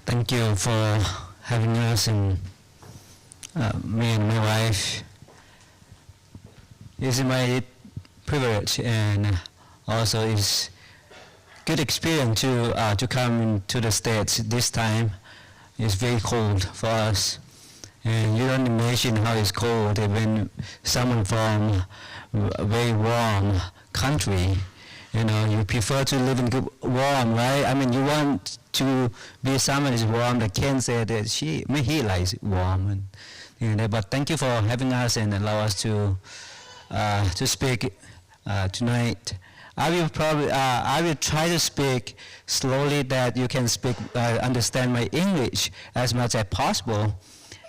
Thank you for having us and me and my wife. It's my privilege and also it's good experience to come to the States this time. It's very cold for us, and you don't imagine how it's cold when someone from a very warm country. You prefer to live in warm, right? I mean, you want to be someone who's warm. The Ken said that he likes warm, but thank you for having us and allow us to speak tonight. I will try to speak slowly that you can understand my English as much as possible,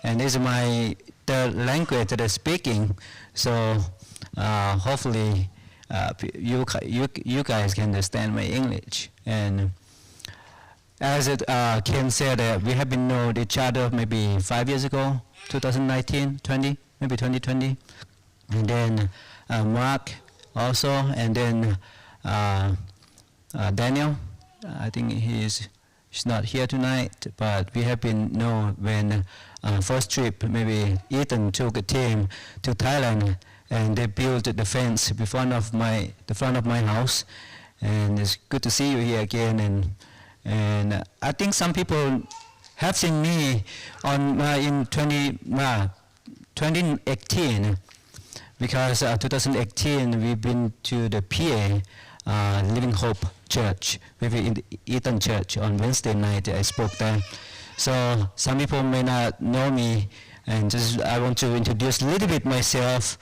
and this is my third language that I'm speaking. So hopefully. You guys can understand my English. And as Ken said, we have been known each other maybe 5 years ago, 2019, 20, maybe 2020. And then Mark also, and then Daniel. I think he's not here tonight, but we have been known when first trip, maybe Ethan took a team to Thailand, and they built the fence in front of my house, and it's good to see you here again. And I think some people have seen me in 2018, because 2018 we've been to the PA Living Hope Church, maybe in the Eton Church on Wednesday night. I spoke there, so some people may not know me, and I want to introduce a little bit myself.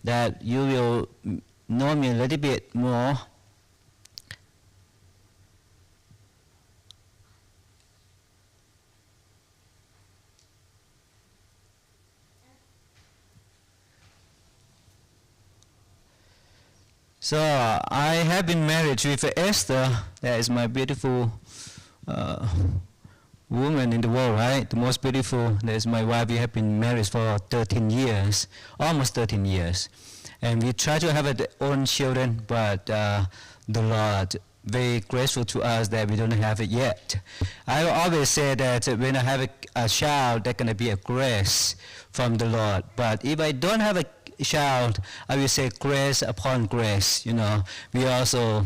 That you will know me a little bit more. So I have been married with Esther. That is my beautiful woman in the world, right? The most beautiful. That is my wife. We have been married for 13 years, almost 13 years. And we try to have our own children, but the Lord very grateful to us that we don't have it yet. I always say that when I have a child, that's going to be a grace from the Lord. But if I don't have a child, I will say grace upon grace. We also,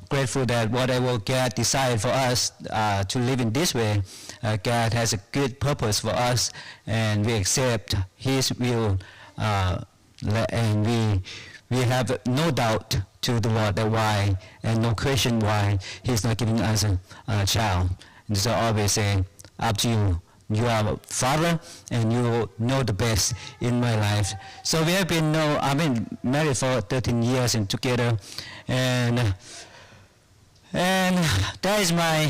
grateful that whatever God decided for us to live in this way, God has a good purpose for us, and we accept His will, and we have no doubt to the Lord that why, and no question why He's not giving us a child. And so I always say, up to you. You are a father, and you know the best in my life. So we have been married for 13 years and together, and that is my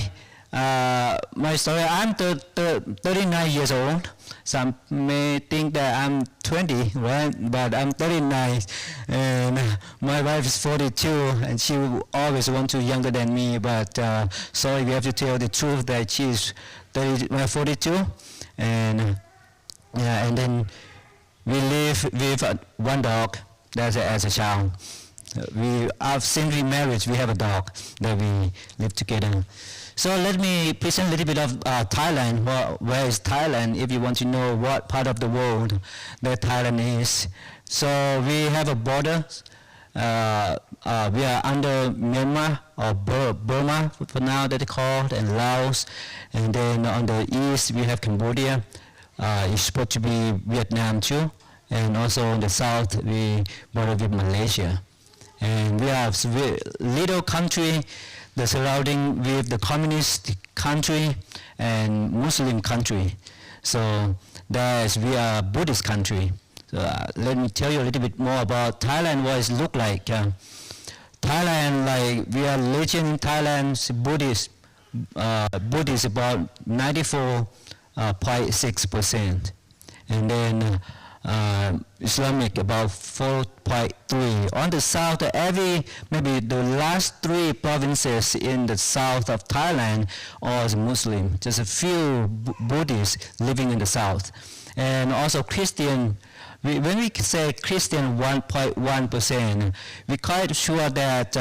story. I'm 39 years old. Some may think that I'm 20, right? But I'm 39, and my wife is 42, and she always wants to be younger than me. But sorry, we have to tell the truth that she's 42, and then we live with one dog. That's as a child. Since we married, we have a dog that we live together. So let me present a little bit of Thailand. Where is Thailand? If you want to know what part of the world that Thailand is. So we have a border. We are under Myanmar or Burma for now that they call it, and Laos. And then on the east we have Cambodia. It's supposed to be Vietnam too. And also on the south we border with Malaysia. And we have a little country that's surrounding with the communist country and Muslim country. So we are a Buddhist country. So let me tell you a little bit more about Thailand, what it looks like. Thailand, we are religion in Thailand, Buddhist about 94.6%. And then Islamic about 4.3. On the south, maybe the last 3 provinces in the south of Thailand are Muslim. Just a few Buddhists living in the south, and also Christian. when we say Christian 1.1%, we're quite sure that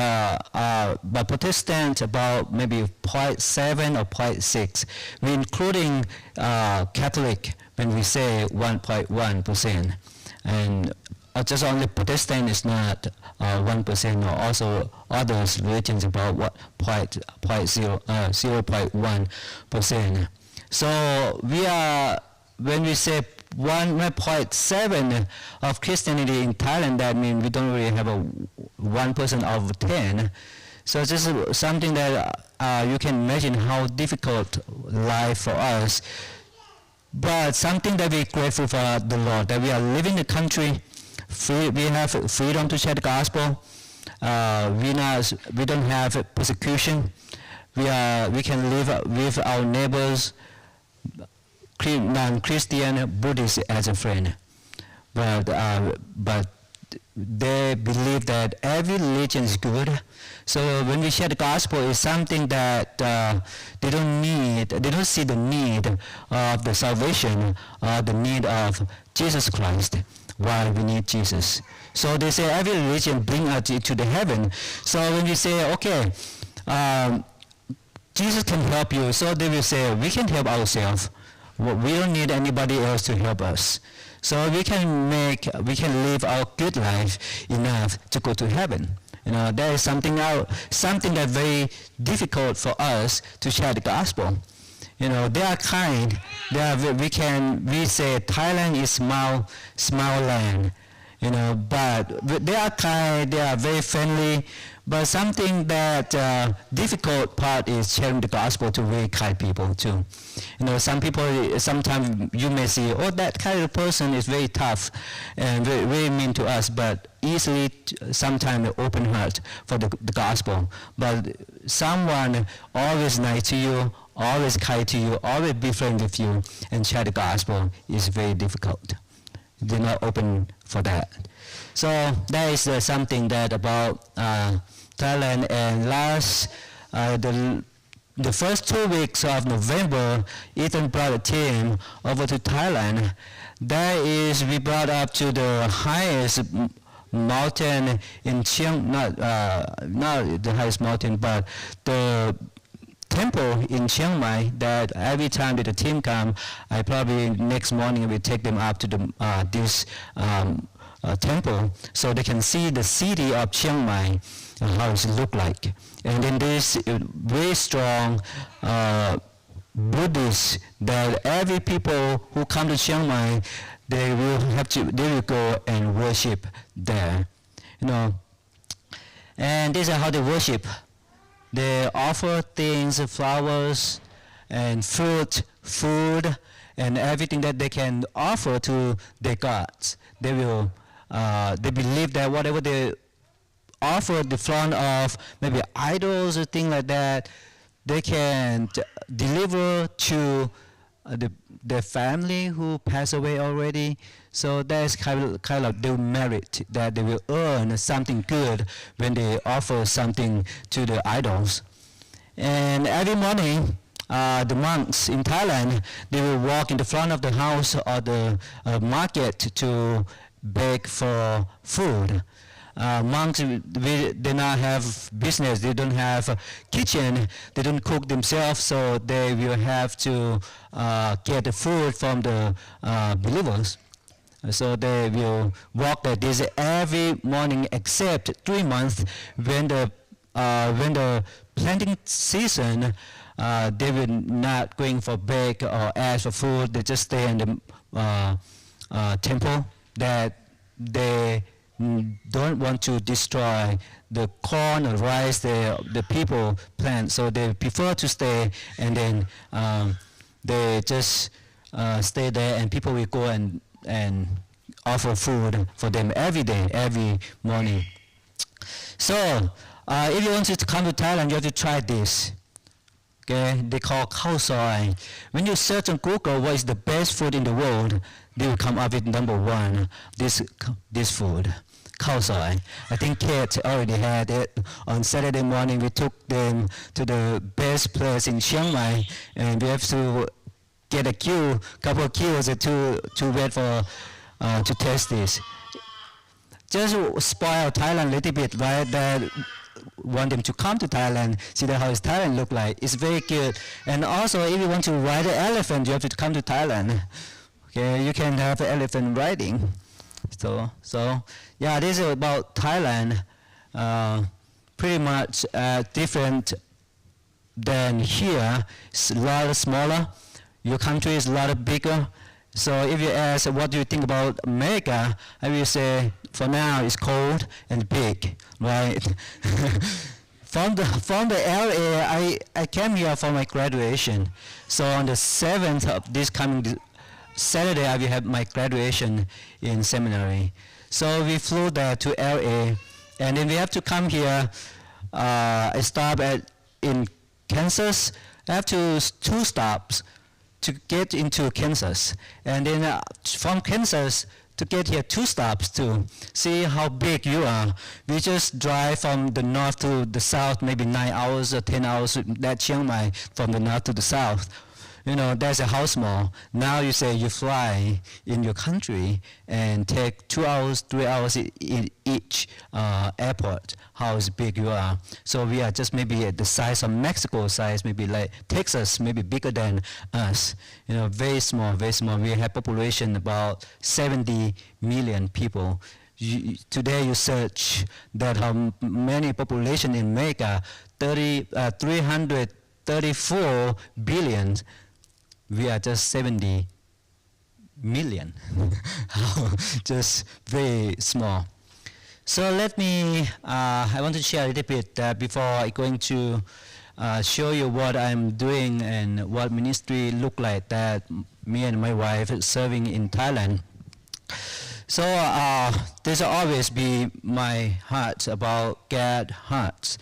but Protestant about maybe 0.7 or 0.6. We're including Catholic when we say 1.1%. And just only Protestant is not 1%, or also others religions about 0.1%. So we are, when we say 1.7 of Christianity in Thailand, that means we don't really have a 1% of 10. So this is something that you can imagine how difficult life for us. But something that we're grateful for the Lord, that we are living in the country free, we have freedom to share the gospel. We don't have persecution. We can live with our neighbors, non-Christian, Buddhist as a friend. But they believe that every religion is good. So when we share the gospel, it's something that they don't see the need of the salvation, the need of Jesus Christ, while we need Jesus. So they say every religion bring us to the heaven. So when we say, okay, Jesus can help you, so they will say, we can help ourselves. We don't need anybody else to help us. So we can live our good life enough to go to heaven. There is something that's very difficult for us to share the gospel. They are kind. We say Thailand is small land. But they are kind. They are very friendly. But something that difficult part is sharing the gospel to very kind people too. Some people, sometimes you may see, oh, that kind of person is very tough and very, very mean to us, but easily sometimes open heart for the gospel. But someone always nice to you, always kind to you, always be friends with you, and share the gospel is very difficult. They're not open for that. So that is something that about Thailand. And the first 2 weeks of November, Ethan brought a team over to Thailand. We brought up to the highest mountain in not the highest mountain, but the temple in Chiang Mai, that every time that the team come, I probably next morning will take them up to this temple so they can see the city of Chiang Mai and how it look like. And then this very strong Buddhists that every people who come to Chiang Mai, they will go and worship there. And this is how they worship. They offer things, flowers, and fruit, food, and everything that they can offer to their gods. They believe that whatever they offer the front of maybe idols or things like that, they can deliver to their family who passed away already. So that's kind of their merit, that they will earn something good when they offer something to the idols. And every morning, the monks in Thailand, they will walk in the front of the house or the market to beg for food. Monks, they not have business, they don't have a kitchen, they don't cook themselves, so they will have to get the food from the believers. So they will walk like this every morning except 3 months when the planting season. They will not going for beg or ask for food. They just stay in the temple, that they don't want to destroy the corn or rice the people plant. So they prefer to stay, and then they just stay there, and people will go and offer food for them every day, every morning. So if you want to come to Thailand, you have to try this. Okay, they call khao soi. When you search on Google what is the best food in the world, they will come up with number 1, this food, khao soi. I think Kate already had it. On Saturday morning, we took them to the best place in Chiang Mai, and we have to get a couple of queues to wait for to test this. Just spoil Thailand a little bit, right? That want them to come to Thailand, see how is Thailand look like. It's very good. And also, if you want to ride an elephant, you have to come to Thailand. Okay, you can have elephant riding. So yeah, this is about Thailand. Pretty much different than here. It's a lot smaller. Your country is a lot bigger. So if you ask what do you think about America, I will say for now it's cold and big, right? from the LA, I came here for my graduation. So on the 7th of this coming Saturday, I will have my graduation in seminary. So we flew there to LA, and then we have to come here. I stop in Kansas. I have two stops to get into Kansas, and then from Kansas to get here 2 stops to see how big you are. We just drive from the north to the south, maybe 9 hours or 10 hours. That Chiang Mai from the north to the south. You know, that's how small. Now you say you fly in your country and take 2 hours, 3 hours in each airport, how big you are. So we are just maybe at the size of Mexico size, maybe like Texas, maybe bigger than us. You know, very small, very small. We have population about 70 million people. Today you search that how many population in America, 334 billion. We are just 70 million, just very small. So let me, I want to share a little bit before I going to show you what I'm doing and what ministry look like that me and my wife is serving in Thailand. So this will always be my heart about God's heart.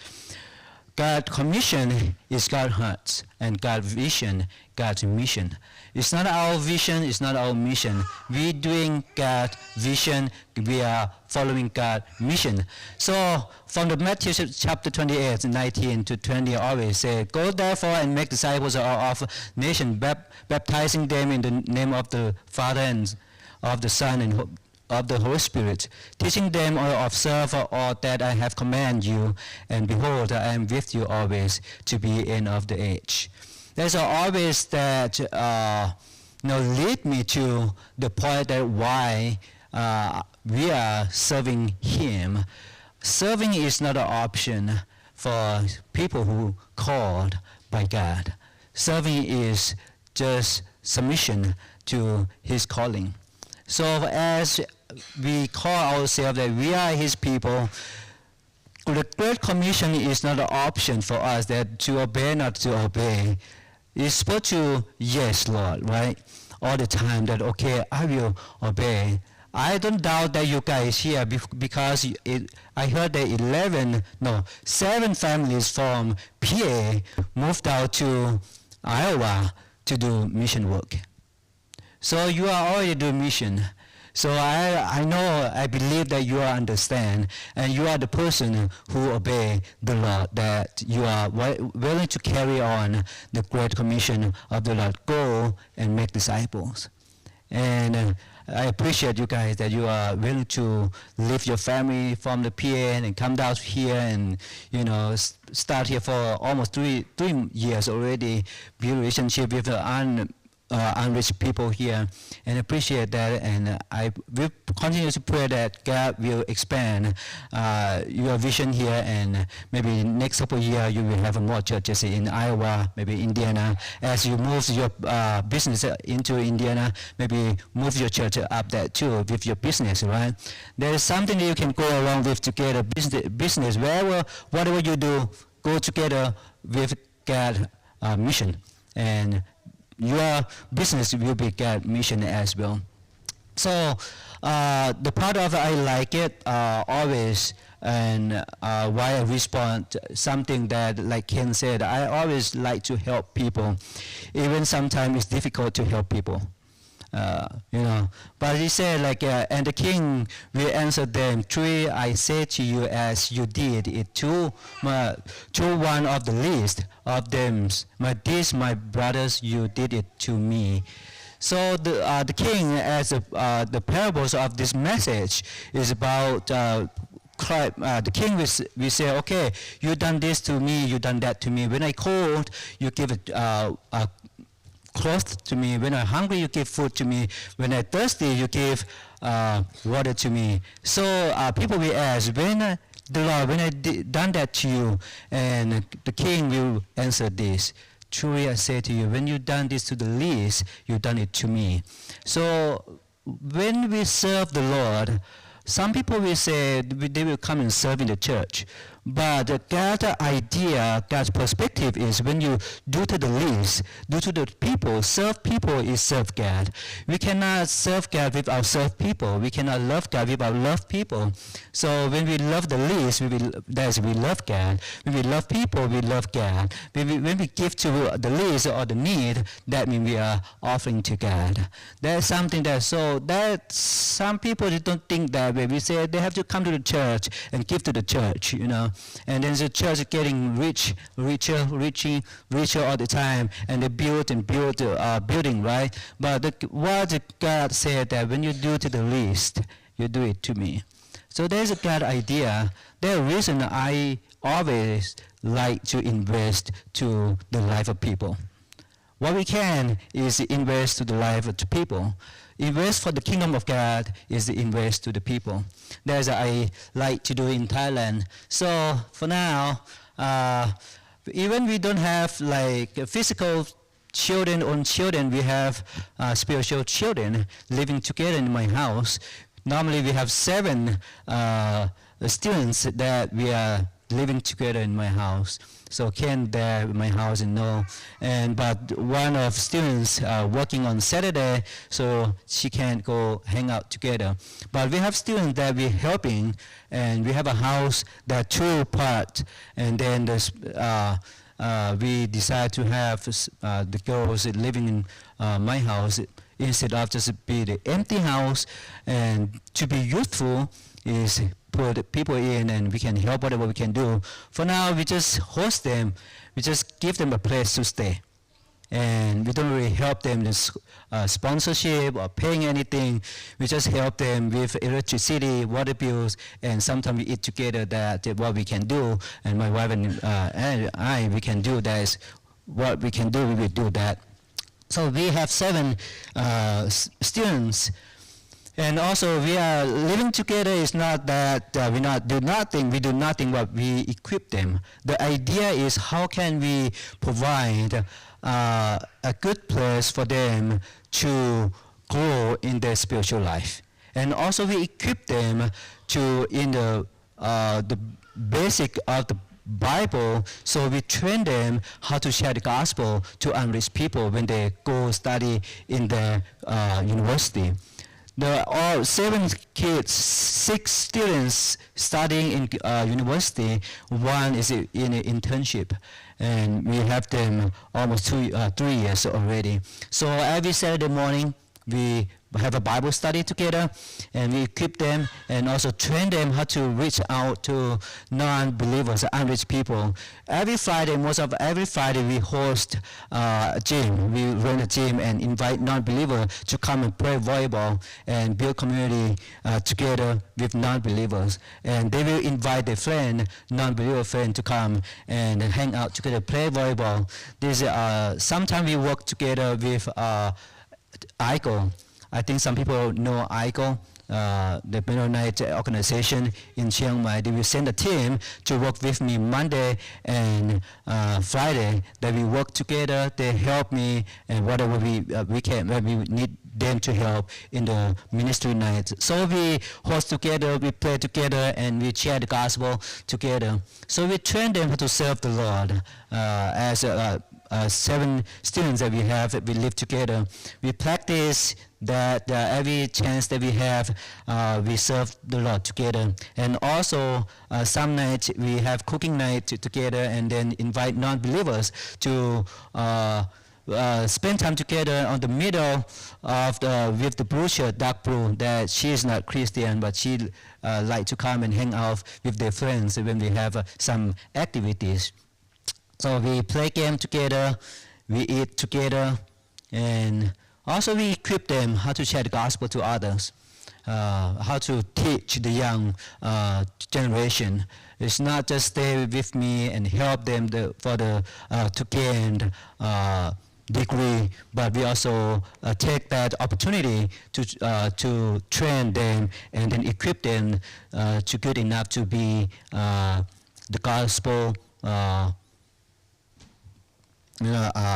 God's commission is God's heart, and God's vision, God's mission. It's not our vision, it's not our mission. We're doing God's vision, we are following God's mission. So from the Matthew chapter 28, 19 to 20, I always say, go therefore and make disciples of all nations, baptizing them in the name of the Father and of the Son and of the Holy Spirit, teaching them to observe all that I have commanded you, and behold, I am with you always to the end of the age. There's always that lead me to the point that why we are serving Him. Serving is not an option for people who called by God. Serving is just submission to His calling. So as we call ourselves that we are His people, the Great Commission is not an option for us that to obey, not to obey. It's supposed to, yes, Lord, right? All the time that, okay, I will obey. I don't doubt that you guys here because I heard that 7 families from PA moved out to Iowa to do mission work. So you are already doing mission. So I believe that you understand, and you are the person who obey the Lord, that you are willing to carry on the Great Commission of the Lord, go and make disciples. And I appreciate you guys that you are willing to leave your family from the PA and come down here and, start here for almost 3 years already, build relationship with the unreached people here, and appreciate that, and I will continue to pray that God will expand your vision here, and maybe next couple of years you will have more churches in Iowa, maybe Indiana. As you move your business into Indiana, maybe move your church up there too with your business, right? There is something that you can go along with together, business, whatever you do, go together with God's mission, and your business will be God's mission as well. So the part of I like it always, and why I respond something that, like Ken said, I always like to help people, even sometimes it's difficult to help people. But he said, and the king will answer them, truly I say to you, as you did it to one of the least of them, my brothers, you did it to me. So the king, as the parables of this message, is about the king will say, okay, you done this to me, you done that to me. When I cold, you give a cloth to me. When I'm hungry, you give food to me. When I'm thirsty, you give water to me. So people will ask, when the Lord, when I done that to you? And the king will answer this. Truly I say to you, when you done this to the least, you done it to me. So when we serve the Lord, some people will say they will come and serve in the church. But God's idea, God's perspective is when you do to the least, do to the people, serve people is serve God. We cannot serve God without serve people. We cannot love God without love people. So when we love the least, we love God. When we love people, we love God. When we give to the least or the need, that means we are offering to God. That's something that some people don't think that way. We say they have to come to the church and give to the church, And then the church is getting richer all the time, and they build building, right? But what God said that when you do to the least, you do it to me. So there's a God idea. There's a reason I always like to invest to the life of people. What we can is invest to the life of the people. Invest for the kingdom of God is the invest to the people. That's what I like to do in Thailand. So for now, even we don't have like physical children, we have spiritual children living together in my house. Normally we have 7 students that we are living together in my house. So Ken there in my house and but one of students working on Saturday, so she can't go hang out together. But we have students that we're helping, and we have a house that 2 parts, and then we decide to have the girls living in my house instead of just be the empty house, and to be youthful is put people in, and we can help whatever we can do. For now, we just host them. We just give them a place to stay. And we don't really help them with sponsorship or paying anything. We just help them with electricity, water bills, and sometimes we eat together. That's what we can do. And my wife and I, we can do that. Is what we can do, we will do that. So we have 7 students. And also we are living together. Is not that we do nothing, but we equip them. The idea is how can we provide a good place for them to grow in their spiritual life. And also we equip them to in the basic of the Bible, so we train them how to share the gospel to unreached people when they go study in the university. There are all 7 kids, 6 students studying in university. 1 is in an internship, and we have them almost 3 years already. So every Saturday morning, we have a Bible study together, and we equip them and also train them how to reach out to non-believers, unreached people. Every Friday we host a gym. We run a gym and invite non-believers to come and play volleyball and build community together with non-believers. And they will invite their non-believer friend to come and hang out together, play volleyball. Sometimes we work together with ICO. I think some people know ICO, the Mennonite organization in Chiang Mai. They will send a team to work with me Monday and Friday. They will work together. They help me, and whatever we can, we need them to help in the ministry nights. So we host together, we pray together, and we share the gospel together. So we train them how to serve the Lord as 7 students that we have. We live together. We practice that every chance that we have, we serve the Lord together. And also some nights we have cooking night together, and then invite non-believers to spend time together on the middle of with the blue shirt, dark blue, that she is not Christian, but she like to come and hang out with their friends when we have some activities. So we play game together, we eat together, and Also, we equip them how to share the gospel to others, how to teach the young generation. It's not just stay with me and help them to gain degree, but we also take that opportunity to train them and then equip them to good enough to be the gospel.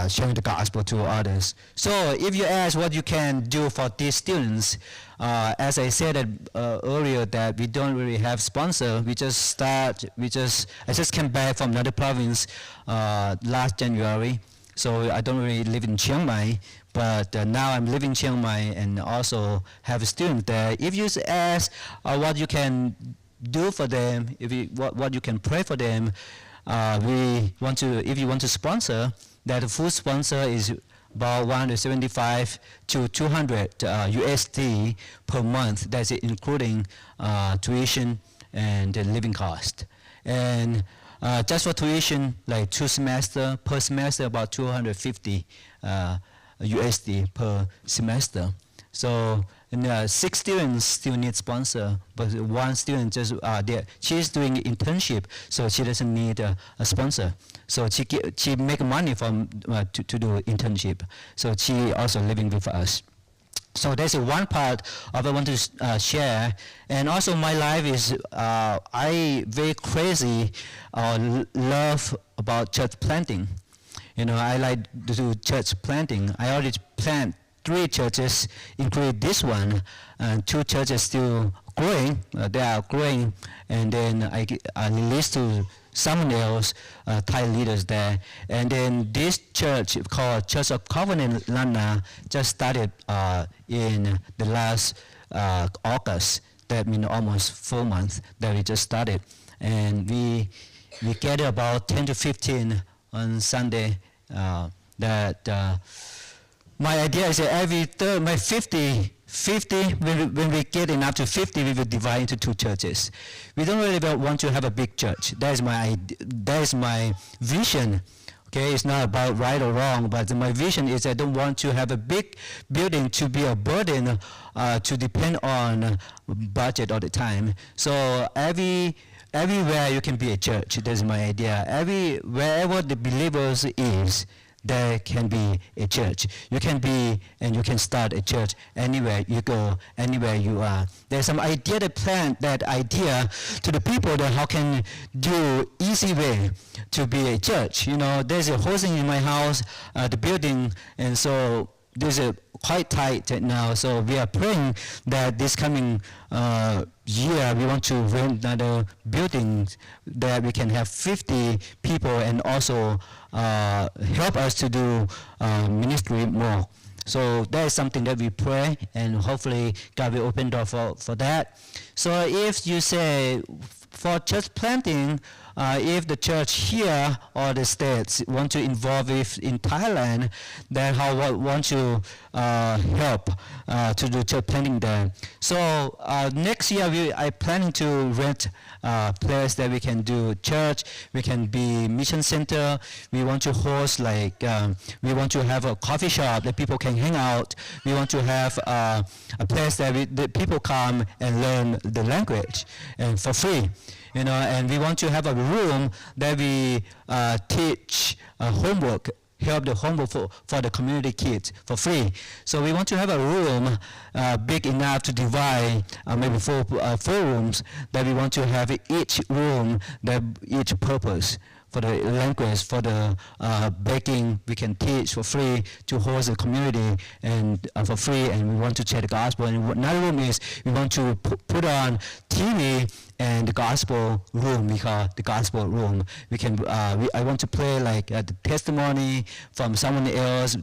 Sharing the gospel to others. So if you ask what you can do for these students, as I said earlier, that we don't really have sponsor. I just came back from another province last January, so I don't really live in Chiang Mai, but now I'm living in Chiang Mai and also have a student there. If you ask what you can do for them, what you can pray for them, if you want to sponsor, that the full sponsor is about 175 to 200 USD per month. That's including tuition and living cost. And just for tuition, like 2 semesters, per semester about 250 USD per semester. So 6 students still need sponsor, but 1 student just she's doing internship, so she doesn't need a sponsor. So she make money from to do internship. So she also living with us. So that's one part of I want to share. And also my life is I very crazy love about church planting. I like to do church planting. I already plant 3 churches, including this one, and 2 churches still growing. They are growing, and then I released to someone else, Thai leaders there. And then this church called Church of Covenant Lana just started in the last August. That means almost 4 months that we just started, and we gather about 10 to 15 on Sunday. My idea is that every third, my 50, when we get enough to 50, we will divide into 2 churches. We don't really want to have a big church. That is my vision. Okay, it's not about right or wrong, but my vision is I don't want to have a big building to be a burden to depend on budget all the time. So everywhere you can be a church. That's my idea. Wherever the believers is, there can be a church. You can be and you can start a church anywhere you go, anywhere you are. There's some idea to plant that idea to the people that how can do easy way to be a church. There's a hosting in my house, the building, and so there's a quite tight now. So we are praying that this coming year we want to rent another building that we can have 50 people and also help us to do ministry more. So that is something that we pray, and hopefully God will open door for that. So if you say for church planting, if the church here or the states want to involve in Thailand, then how want to help to do church planting there. So next year I planning to rent a place that we can do church, we can be mission center, we want to host we want to have a coffee shop that people can hang out, we want to have a place that the people come and learn the language and for free. And we want to have a room that we teach homework, help the homework for the community kids for free. So we want to have a room big enough to divide maybe 4 rooms that we want to have each room that each purpose. For the language, for the baking, we can teach for free to host the community and for free, and we want to share the gospel. And another room is we want to put on TV and the gospel room. We call the gospel room. We can. I want to play the testimony from someone else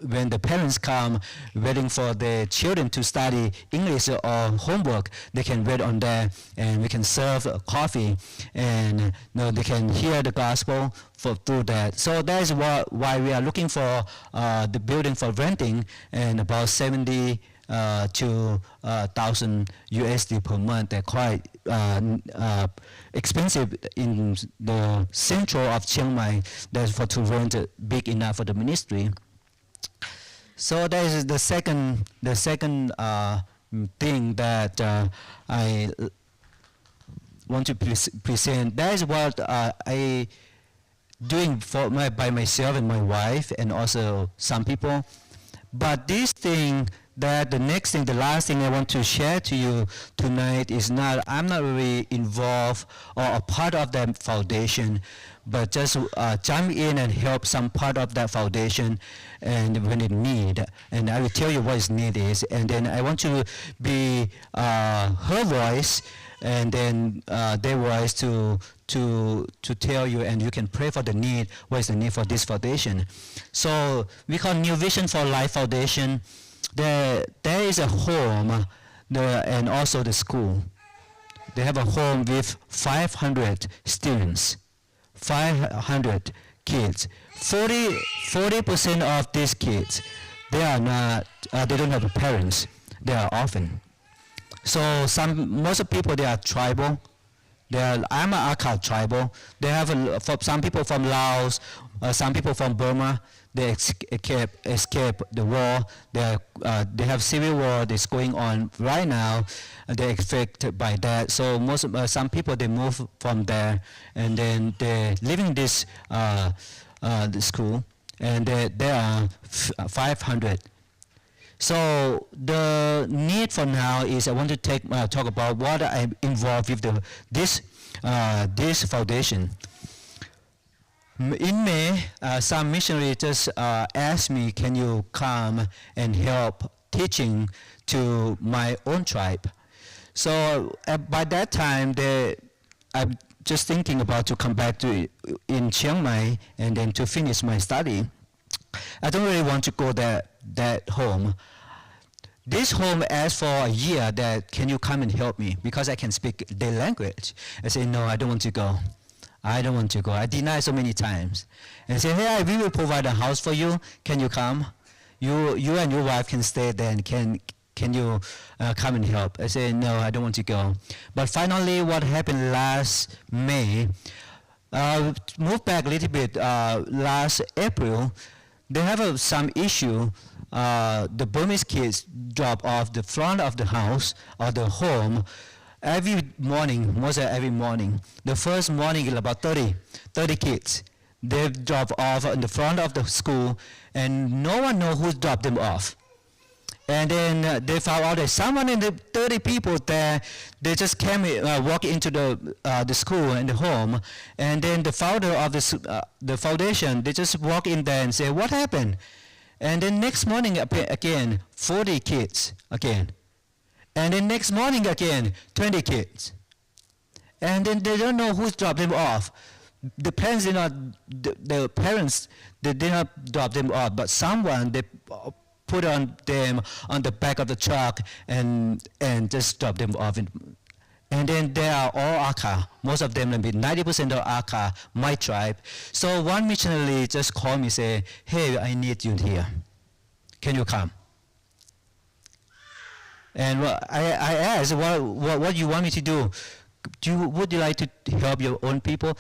when the parents come waiting for their children to study English or homework. They can wait on there, and we can serve coffee, and they can hear the gospel through that. So that is why we are looking for the building for renting, and about 70 to 1,000 USD per month. They're quite expensive in the central of Chiang Mai. That's to rent big enough for the ministry. So that is the second thing that I want to present. That is what I doing by myself and my wife and also some people. But this thing, that the next thing, the last thing I want to share to you tonight is not, I'm not really involved or a part of that foundation, but just jump in and help some part of that foundation and when it need. And I will tell you what is need is. And then I want to be her voice and then their voice to tell you, and you can pray for the need. What is the need for this foundation? So we call New Vision for Life Foundation. There is a home and also the school. They have a home with 500 students, 500 kids. 40% of these kids, they are not, they don't have parents. They are orphan. So most of people, they are tribal. I'm an Akha tribal. They have some people from Laos, some people from Burma. They escape the war. They have civil war that's going on right now. And they're affected by that. So some people, they move from there, and then they're leaving this the school, and there are 500. So the need for now is I want to talk about what I'm involved with this foundation. In May, some missionary just asked me, can you come and help teaching to my own tribe? So by that time, I'm just thinking about to come back in Chiang Mai and then to finish my study. I don't really want to go that home. This home asked for a year that, can you come and help me because I can speak their language. I say, no, I don't want to go. I don't want to go. I deny so many times. And say, hey, we will provide a house for you. Can you come? You and your wife can stay there, and can you come and help? I say, no, I don't want to go. But finally, what happened last May, moved back a little bit last April, they have some issue. The Burmese kids drop off the front of the house or the home every morning, most every morning. The first morning is about 30 kids. They drop off in the front of the school, and no one knows who dropped them off. And then they found out that someone in the 30 people there, they just came, walk into the school and the home, and then the founder of the foundation, they just walk in there and say, what happened? And then next morning again, 40 kids again. And then next morning again, 20 kids. And then they don't know who's dropped them off. The parents did not, the parents, they did not drop them off, but someone, they put on them on the back of the truck and just drop them off. And then they are all Akha. Most of them, maybe 90% are Akha, my tribe. So one missionary just called me, say, hey, I need you here. Can you come? And I asked, what you want me to do? Would you like to help your own people?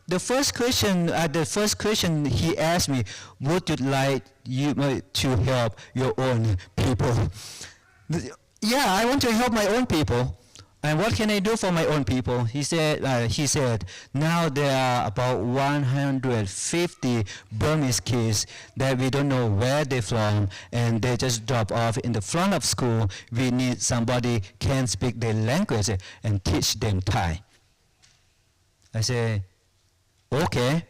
The first question he asked me, would you like to help your own people? Yeah, I want to help my own people. And what can I do for my own people? He said, now there are about 150 Burmese kids that we don't know where they're from, and they just drop off in the front of school. We need somebody can speak their language and teach them Thai. I say, okay.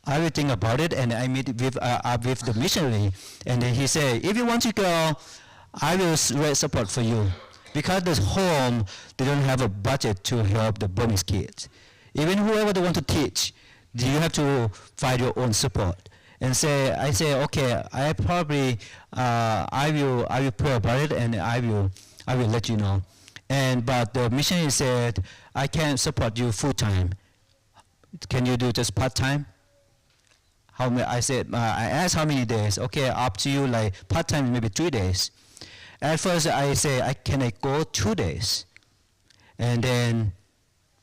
I will think about it, and I meet with the missionary. And then he said, if you want to go, I will raise support for you. Because the home, they don't have a budget to help the Burmese kids. Even whoever they want to teach, you have to find your own support. And I say, okay, I probably, I will pray about it, and I will let you know. But the missionary said, I can't support you full time. Can you do just part time? I said, I asked how many days. Okay, up to you, like part time, maybe 3 days. At first, I say, can I go 2 days? And then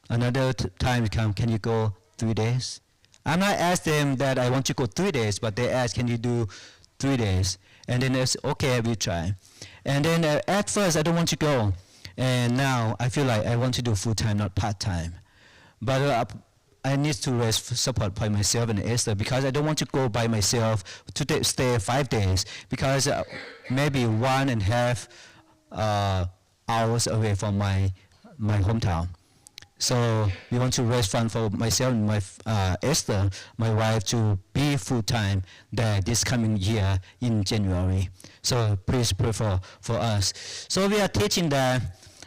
another time come, can you go 3 days? I'm not asking them that I want to go 3 days, but they ask, can you do 3 days. And then it's okay, we try. And then at first I don't want to go. And now I feel like I want to do full-time, not part-time. But I need to rest support by myself and Esther because I don't want to go by myself to stay 5 days because maybe 1.5 hours away from my hometown. So we want to raise fund for myself and my Esther, my wife, to be full-time there this coming year in January. So please pray for us. So we are teaching there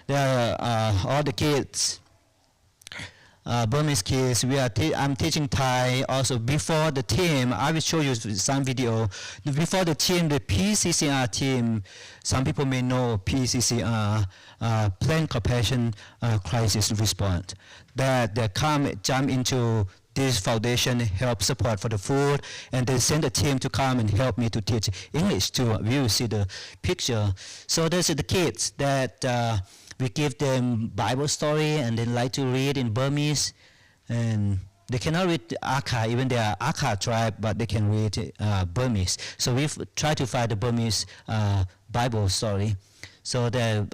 all the kids, Burmese kids. I'm teaching Thai also. Before the team, I will show you some video. Before the team, the PCCR team, some people may know PCCR, Plan Compassion Crisis Response. That they jump into this foundation, help support for the food, and they send a team to come and help me to teach English too. We will see the picture. So those are the kids that we give them Bible story and they like to read in Burmese, and they cannot read Akha, even they are Akha tribe, but they can read Burmese. So we try to find the Burmese Bible story. So there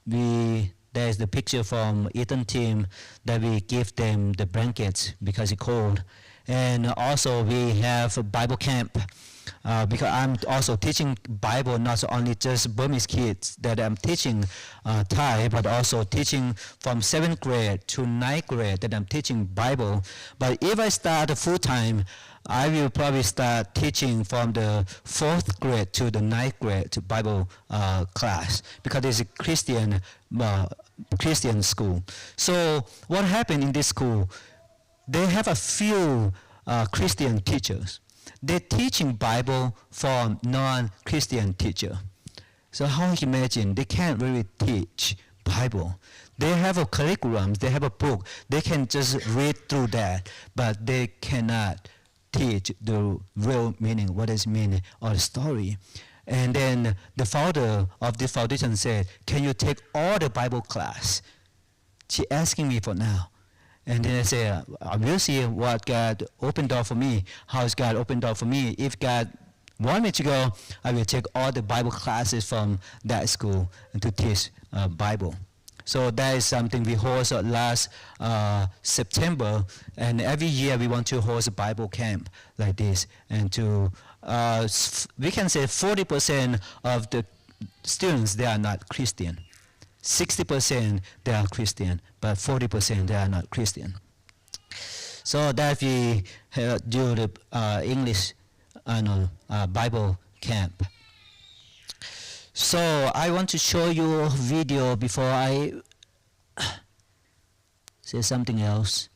is the picture from Ethan team that we give them the blankets because it's cold. And also we have a Bible camp. Because I'm also teaching Bible, not only just Burmese kids that I'm teaching Thai, but also teaching from 7th grade to 9th grade that I'm teaching Bible. But if I start full-time, I will probably start teaching from the 4th grade to the 9th grade to Bible class because it's a Christian school. So what happened in this school, they have a few Christian teachers. They're teaching Bible from non-Christian teacher. So how you imagine they can't really teach Bible. They have a curriculum, they have a book, they can just read through that, but they cannot teach the real meaning, what is meaning of the story. And then the founder of this foundation said, can you take all the Bible class? She asking me for now. And then I say, I will see what God opened door for me. How is God opened door for me? If God want me to go, I will take all the Bible classes from that school and to teach Bible. So that is something we host last September, and every year we want to host a Bible camp like this. And to we can say 40% of the students, they are not Christian. 60% they are Christian, but 40% they are not Christian. So that we do the English Bible camp. So I want to show you a video before I say something else.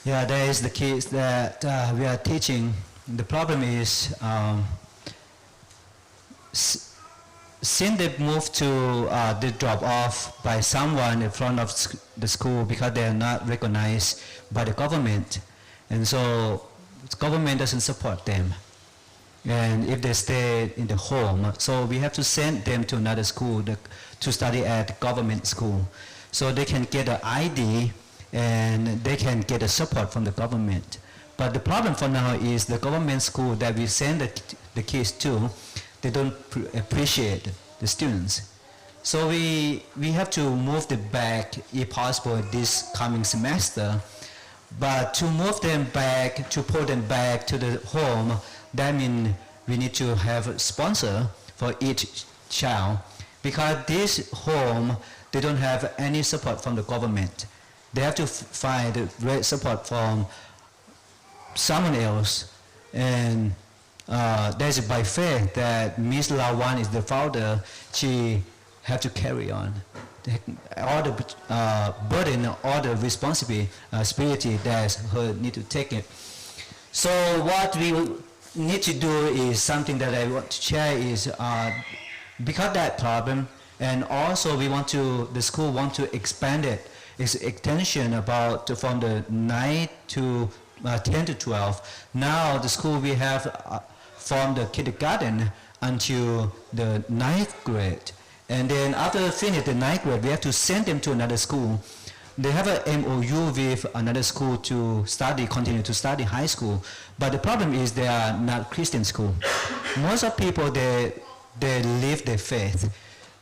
Yeah, there is the kids that we are teaching. The problem is since they moved to they drop off by someone in front of the school because they are not recognized by the government, and so the government doesn't support them. And if they stay in the home, so we have to send them to another school to study at the government school, so they can get an ID and they can get a support from the government. But the problem for now is the government school that we send the kids to, they don't appreciate the students. So we have to move them back, if possible, this coming semester. But to move them back, to pull them back to the home, that means we need to have a sponsor for each child. Because this home, they don't have any support from the government. They have to find great support from someone else. And that's by faith that Miss Lawan is the founder. She have to carry on all the burden, all the responsibility that her need to take it. So what we need to do is something that I want to share is because that problem, and also the school want to expand it. It's extension about from the 9 to 10 to 12. Now the school we have from the kindergarten until the 9th grade. And then after finish the 9th grade, we have to send them to another school. They have an MOU with another school to continue to study high school. But the problem is they are not Christian school. Most of people, they leave their faith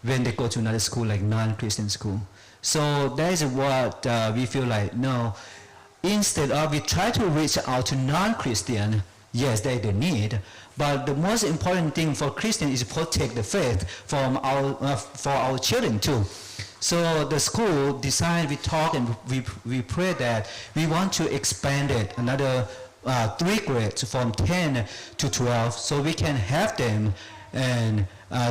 when they go to another school like non-Christian school. So that is what we feel like, no, instead of we try to reach out to non-Christian, yes, they need, but the most important thing for Christian is protect the faith from for our children too. So the school decided, we talk and we pray that we want to expand it another 3 grades from 10 to 12, so we can have them and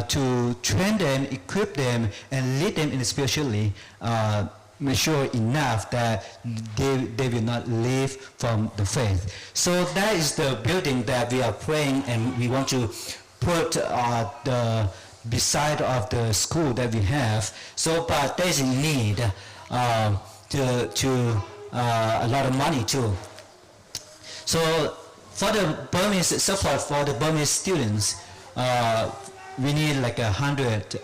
to train them, equip them, and lead them in spiritually mature enough that they will not leave from the faith. So that is the building that we are praying, and we want to put the beside of the school that we have. So, but there's a need to a lot of money too. So for the Burmese support for the Burmese students, we need like $100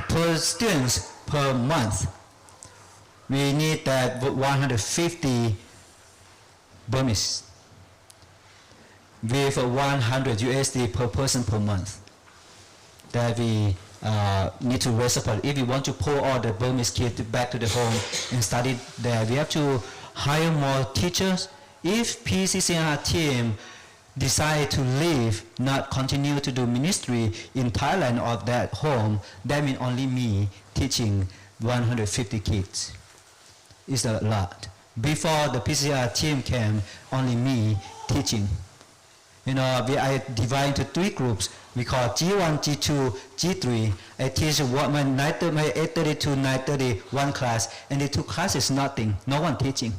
per students per month. We need that 150 Burmese with $100 per person per month that we need to raise support. If we want to pull all the Burmese kids back to the home and study there, we have to hire more teachers. If PCCR team decide to leave, not continue to do ministry in Thailand or that home, that means only me teaching 150 kids. It's a lot. Before the PCCR team came, only me teaching. You know, I divide into 3 groups. We call G1, G2, G3. I teach my 8:30 to 9:30 one class, and the 2 classes nothing, no one teaching.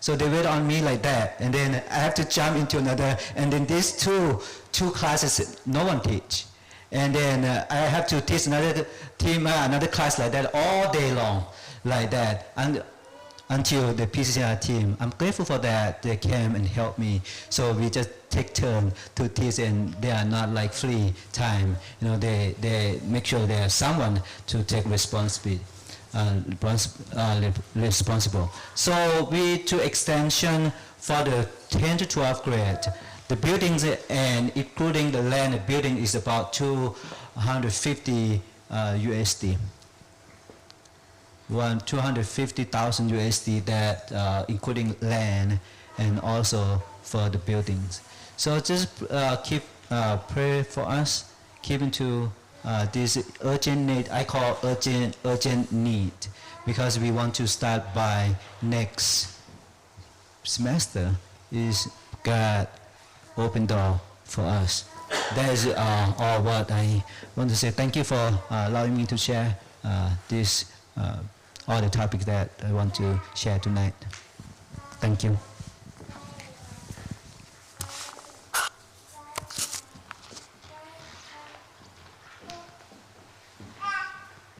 So they wait on me like that, and then I have to jump into another, and then these two classes no one teach, and then I have to teach another team, another class like that all day long, like that, and until the PCCR team. I'm grateful for that. They came and helped me. So we just take turn to teach, and they are not like free time. You know, they make sure they have someone to take responsibility. Responsible. So we do extension for the 10 to 12 grade. The buildings and including the land, the building is about 250 USD. 250,000 USD that including land and also for the buildings. So just keep pray for us, keep into this urgent need. I call urgent need, because we want to start by next semester. Is God open door for us. That is all what I want to say. Thank you for allowing me to share this all the topics that I want to share tonight. Thank you.